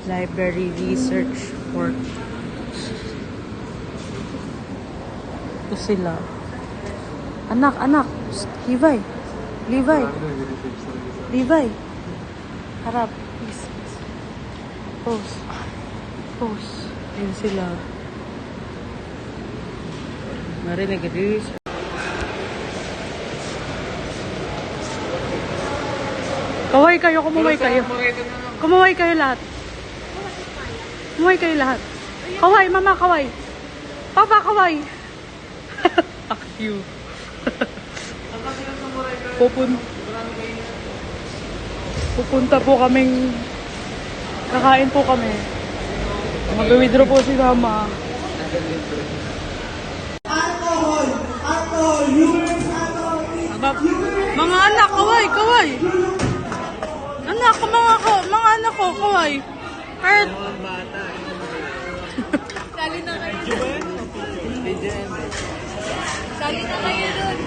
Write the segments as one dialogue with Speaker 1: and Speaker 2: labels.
Speaker 1: Library Research Work. Ito sila. Anak, anak. Psst, Levi. Levi. Levi. Harap. Please. Pose. Pose. Ayan sila. Marinig research. Kaway kayo, kumuway kayo. Kumuway kayo lahat. Kumuway kayo lahat. Kaway, mama, kaway. Papa, kaway. Fuck you. Pupunta po kaming kakain po kami. Mag-withdraw po si mama.
Speaker 2: Alcohol! Alcohol! Urine alcohol!
Speaker 1: Mga anak, kaway, kaway. Anak, mga anak ko, kaway. Heart.
Speaker 3: Sali na kayo dun. Sali na kayo dun.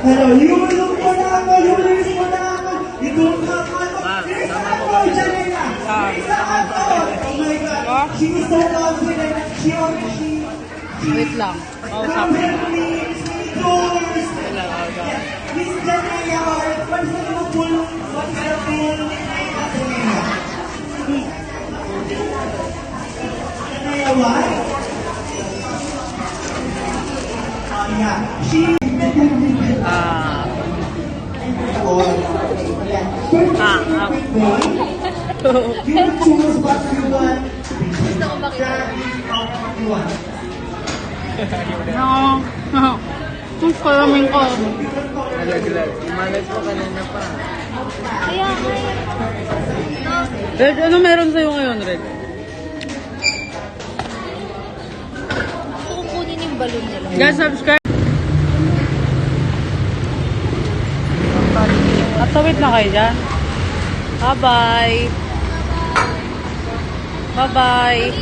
Speaker 2: Hello, urine mo na ako! Urine mo na ako! You don't have alcohol! There's alcohol, Janela! There's alcohol! Oh my God! She was so confident!
Speaker 1: Wait lang.
Speaker 2: Kausapin mo. Miss Janela, what is the full? What is the full? Janela, what? Yeah. She you choose what you want.
Speaker 3: Gusto ko makita.
Speaker 2: You want.
Speaker 1: No. Ang kalaming ko.
Speaker 4: Malaglag. Malag po kanina pa.
Speaker 3: Kaya
Speaker 1: Red, ano meron sa'yo ngayon, Red?
Speaker 3: gusto kong kunin yung balon nila.
Speaker 1: Guys, subscribe. At tawid na kayo dyan. Bye-bye. Bye-bye.